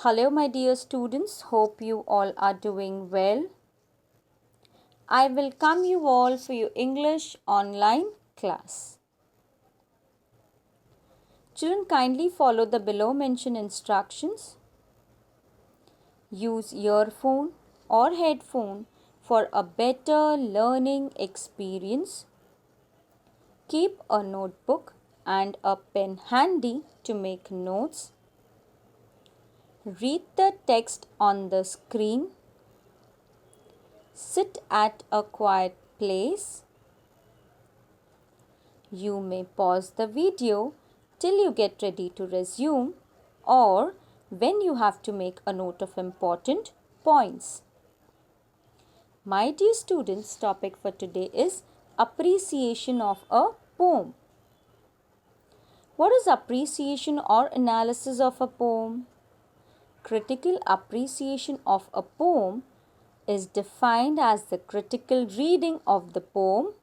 Hello, my dear students. Hope you all are doing well. I welcome you all for your English online class. Children, kindly follow the below mentioned instructions. Use earphone or headphone for a better learning experience. Keep a notebook and a pen handy to make notes. Read the text on the screen. Sit at a quiet place. You may pause the video till you get ready to resume or when you have to make a note of important points. My dear students, topic for today is appreciation of a poem. What is appreciation or analysis of a poem? Critical appreciation of a poem is defined as the critical reading of the poem,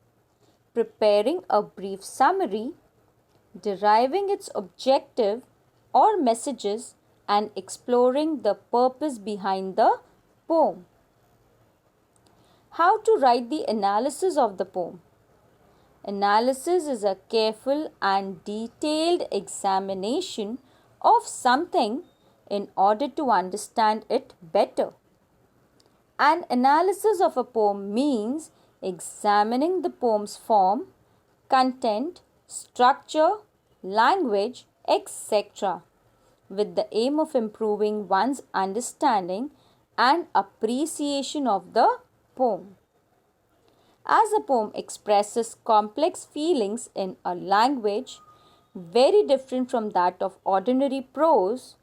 preparing a brief summary, deriving its objective or messages, and exploring the purpose behind the poem. How to write the analysis of the poem? Analysis is a careful and detailed examination of something in order to understand it better. An analysis of a poem means examining the poem's form, content, structure, language, etc. with the aim of improving one's understanding and appreciation of the poem. As a poem expresses complex feelings in a language very different from that of ordinary prose,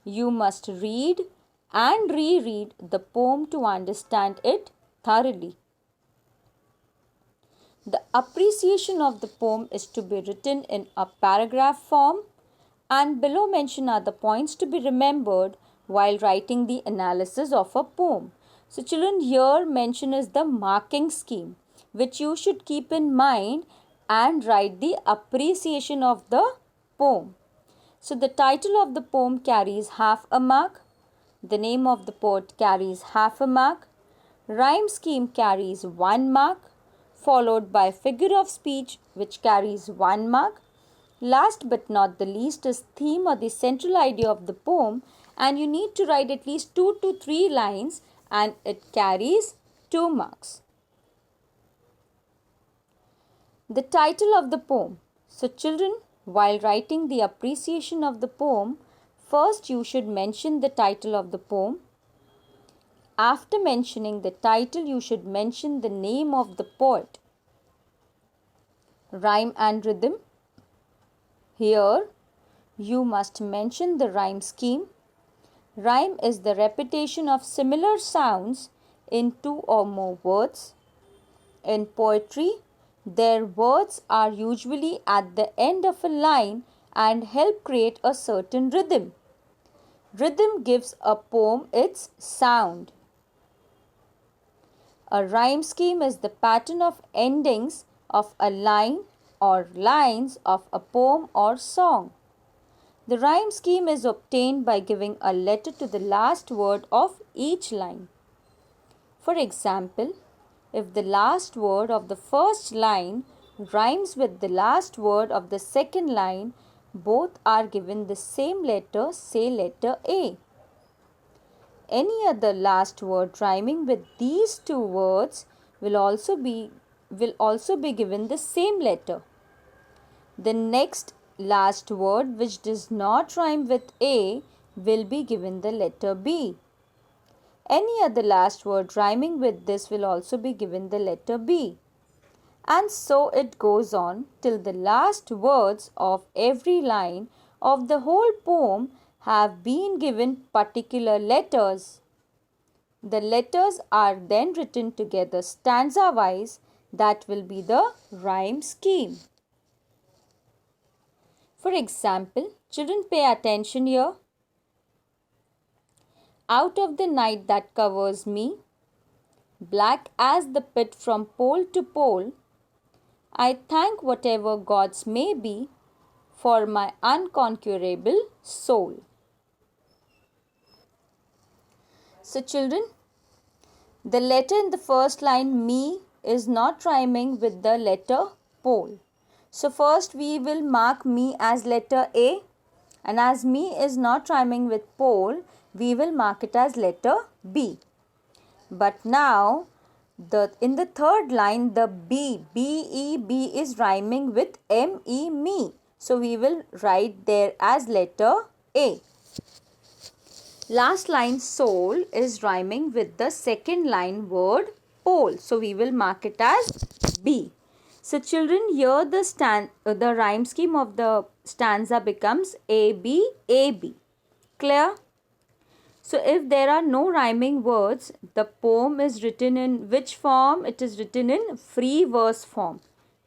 you must read and reread the poem to understand it thoroughly. The appreciation of the poem is to be written in a paragraph form, and below mentioned are the points to be remembered while writing the analysis of a poem. So children, here mention is the marking scheme which you should keep in mind and write the appreciation of the poem. So the title of the poem carries half a mark. The name of the poet carries half a mark. Rhyme scheme carries 1 mark, followed by figure of speech which carries 1 mark. Last but not the least is theme or the central idea of the poem, and you need to write at least 2 to 3 lines and it carries 2 marks. The title of the poem. So children, while writing the appreciation of the poem, first you should mention the title of the poem. After mentioning the title, you should mention the name of the poet. Rhyme and rhythm. Here, you must mention the rhyme scheme. Rhyme is the repetition of similar sounds in 2 or more words. In poetry, their words are usually at the end of a line and help create a certain rhythm. Rhythm gives a poem its sound. A rhyme scheme is the pattern of endings of a line or lines of a poem or song. The rhyme scheme is obtained by giving a letter to the last word of each line. For example, if the last word of the first line rhymes with the last word of the second line, both are given the same letter, say letter A. Any other last word rhyming with these 2 words will also be given the same letter. The next last word which does not rhyme with A will be given the letter B. Any other last word rhyming with this will also be given the letter B. And so it goes on till the last words of every line of the whole poem have been given particular letters. The letters are then written together stanza wise. That will be the rhyme scheme. For example, children, pay attention here. Out of the night that covers me, black as the pit from pole to pole, I thank whatever gods may be for my unconquerable soul. So children, the letter in the first line me is not rhyming with the letter pole. So first we will mark me as letter A, and as me is not rhyming with pole, we will mark it as letter B. But now in the third line the B is rhyming with M-E, me. So we will write there as letter A. Last line soul is rhyming with the second line word pole. So we will mark it as B. So children, here the rhyme scheme of the stanza becomes AB, AB. Clear? So if there are no rhyming words, the poem is written in which form? It is written in free verse form.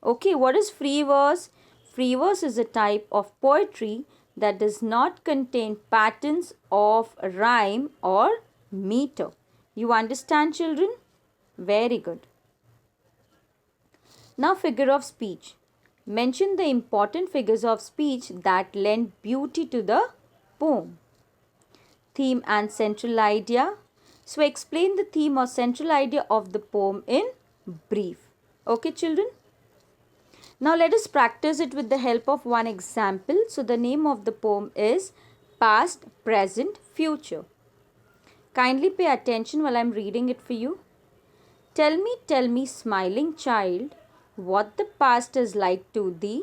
Okay, what is free verse? Free verse is a type of poetry that does not contain patterns of rhyme or meter. You understand, children? Very good. Now, figure of speech. Mention the important figures of speech that lend beauty to the poem. Theme and central idea. So, explain the theme or central idea of the poem in brief. Okay, children? Now, let us practice it with the help of one example. So, the name of the poem is Past, Present, Future. Kindly pay attention while I am reading it for you. Tell me, smiling child, what the past is like to thee.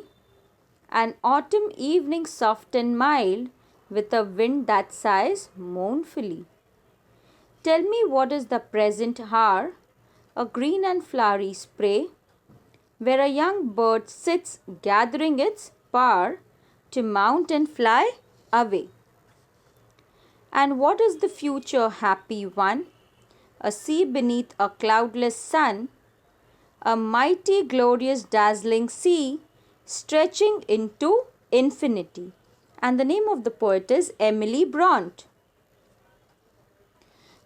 An autumn evening soft and mild, with a wind that sighs mournfully. Tell me what is the present hour, a green and flowery spray, where a young bird sits gathering its power to mount and fly away. And what is the future, happy one, a sea beneath a cloudless sun, a mighty, glorious, dazzling sea stretching into infinity. And the name of the poet is Emily Bront.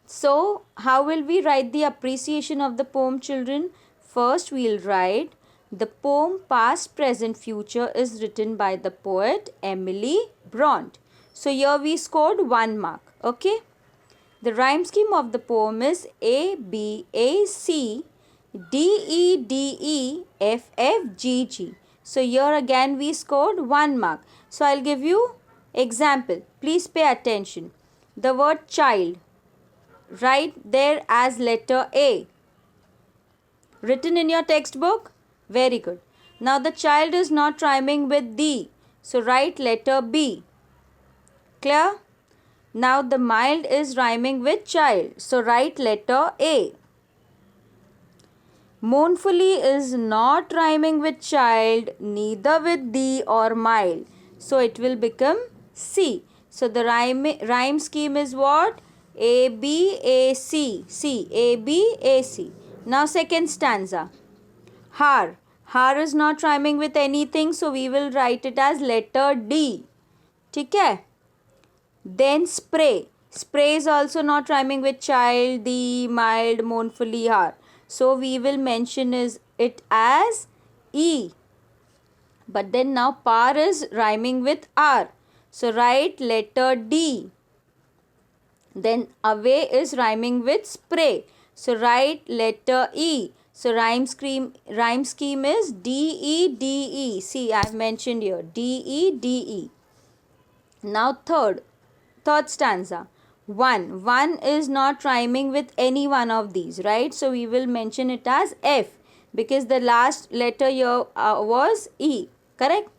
So, how will we write the appreciation of the poem, children? First, we will write the poem Past, Present, Future is written by the poet Emily Bront. So, here we scored 1 mark. Okay. The rhyme scheme of the poem is A, B, A, C, D, E, D, E, F, F, G, G. So, here again we scored 1 mark. So, I will give you example. Please pay attention. The word child, write there as letter A. Written in your textbook? Very good. Now, the child is not rhyming with thee. So, write letter B. Clear? Now, the mild is rhyming with child. So, write letter A. Mournfully is not rhyming with child, neither with thee or mild. So, it will become C. So, the rhyme scheme is what? A, B, A, C. C, A, B, A, C. Now, second stanza. Har. Har is not rhyming with anything. So, we will write it as letter D. Okay? Then spray. Spray is also not rhyming with child, the, mild, mournfully, har. So, we will mention it as E. But then now par is rhyming with R. So, write letter D. Then away is rhyming with spray. So, write letter E. So, rhyme scheme is D, E, D, E. See, I have mentioned here D, E, D, E. Now, third stanza. One is not rhyming with any one of these, right? So, we will mention it as F because the last letter here was E, correct?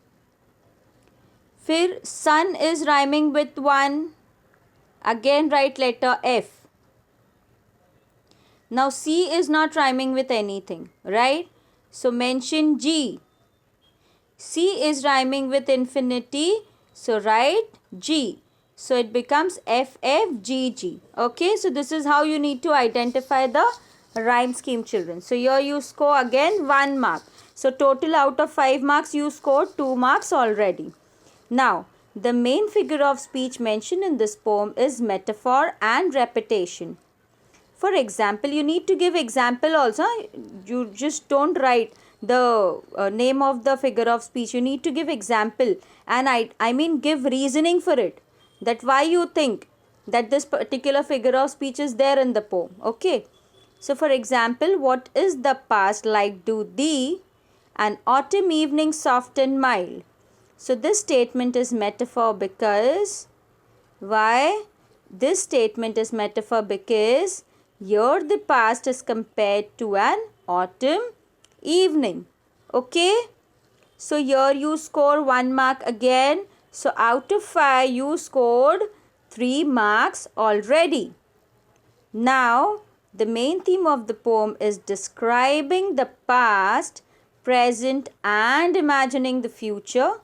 Fir sun is rhyming with 1. Again, write letter F. Now, C is not rhyming with anything, right? So, mention G. C is rhyming with infinity. So, write G. So, it becomes F, F, G, G. Okay, so this is how you need to identify the rhyme scheme, children. So, here you score again 1 mark. So, total out of 5 marks, you scored 2 marks already. Now, the main figure of speech mentioned in this poem is metaphor and repetition. For example, you need to give example also. You just don't write the name of the figure of speech. You need to give example and I mean give reasoning for it. That why you think that this particular figure of speech is there in the poem. Okay. So for example, what is the past like to thee? An autumn evening soft and mild. So this statement is metaphor because why? This statement is metaphor because here the past is compared to an autumn evening. Okay. So here you score 1 mark again. So out of 5 you scored 3 marks already. Now the main theme of the poem is describing the past, present and imagining the future.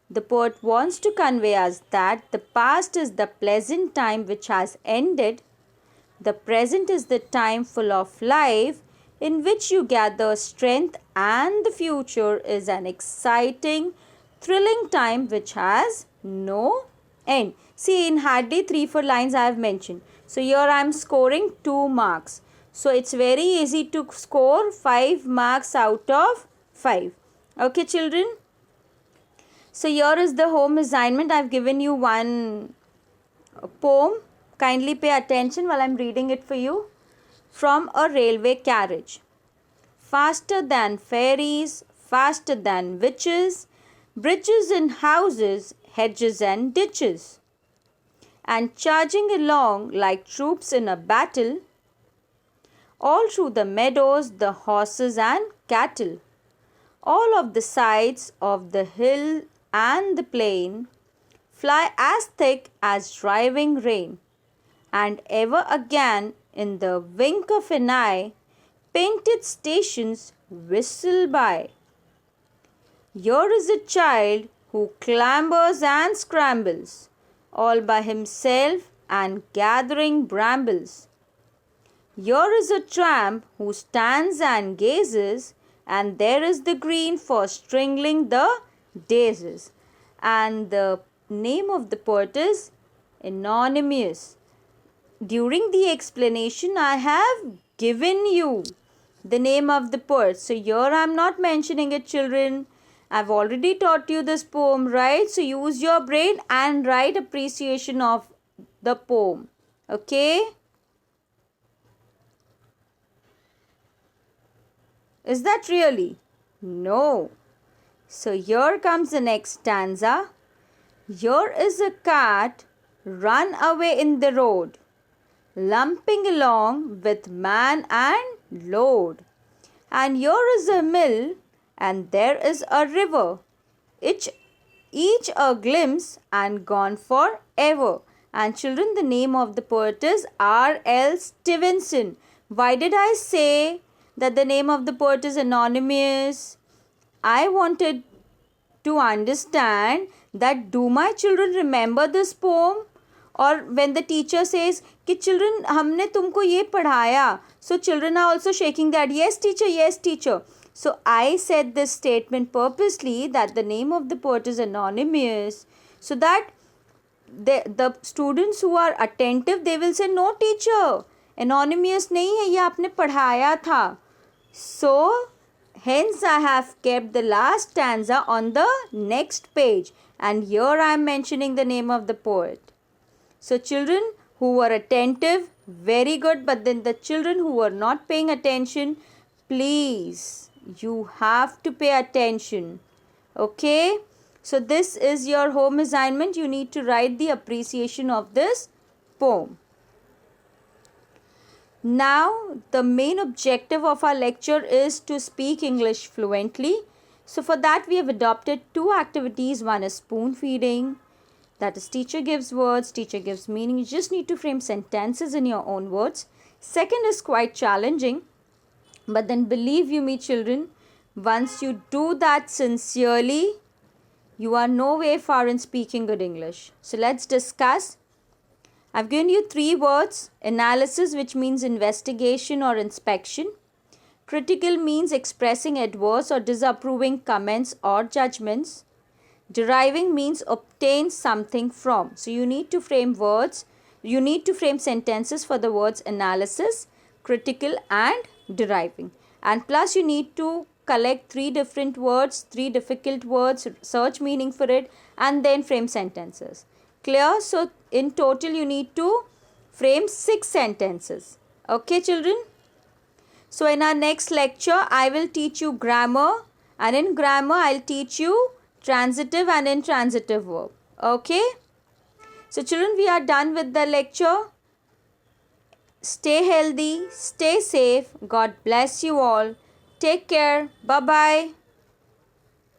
The poet wants to convey us that the past is the pleasant time which has ended. The present is the time full of life in which you gather strength, and the future is an exciting, thrilling time which has no end. See, in hardly 3-4 lines I have mentioned. So here I am scoring 2 marks. So it's very easy to score 5 marks out of 5. Okay, children? So here is the home assignment. I have given you one poem. Kindly pay attention while I am reading it for you. From a railway carriage. Faster than fairies, faster than witches, bridges and houses, hedges and ditches. And charging along like troops in a battle, all through the meadows, the horses and cattle, all of the sides of the hill and the plain, fly as thick as driving rain, and ever again in the wink of an eye, painted stations whistle by. Here is a child who clambers and scrambles, all by himself and gathering brambles. Here is a tramp who stands and gazes, and there is the green for stringing the daisies. And the name of the poet is anonymous. During the explanation, I have given you the name of the poet. So here I am not mentioning it, children. I have already taught you this poem, right? So use your brain and write appreciation of the poem. Okay? Is that really? No. So here comes the next stanza. Here is a cart run away in the road, lumping along with man and load. And here is a mill, and there is a river, each a glimpse and gone forever. And children, the name of the poet is R.L. Stevenson. Why did I say that the name of the poet is anonymous? I wanted to understand that do my children remember this poem? Or when the teacher says कि children हमने तुमको ये पढ़ाया, so children are also shaking their head, yes teacher, yes teacher. So I said this statement purposely that the name of the poet is anonymous, so that the students who are attentive, they will say no teacher, anonymous नहीं है, ये आपने पढ़ाया था. So hence I have kept the last stanza on the next page, and here I am mentioning the name of the poet. So children who were attentive, very good, but then the children who were not paying attention, please, you have to pay attention. Okay? So this is your home assignment. You need to write the appreciation of this poem. Now, the main objective of our lecture is to speak English fluently. So for that we have adopted 2 activities. One is spoon feeding. That is, teacher gives words, teacher gives meaning. You just need to frame sentences in your own words. Second is quite challenging. But then believe you me children, once you do that sincerely, you are no way far in speaking good English. So let's discuss. I've given you 3 words. Analysis, which means investigation or inspection. Critical means expressing adverse or disapproving comments or judgments. Deriving means obtain something from. So you need to frame words. You need to frame sentences for the words analysis, critical and deriving. And plus you need to collect 3 different words, 3 difficult words, search meaning for it, and then frame sentences. Clear? So in total you need to frame 6 sentences. Okay children? So in our next lecture I will teach you grammar, and in grammar I'll teach you transitive and intransitive verb. Okay? So children, we are done with the lecture. Stay healthy, stay safe. God bless you all. Take care. Bye-bye.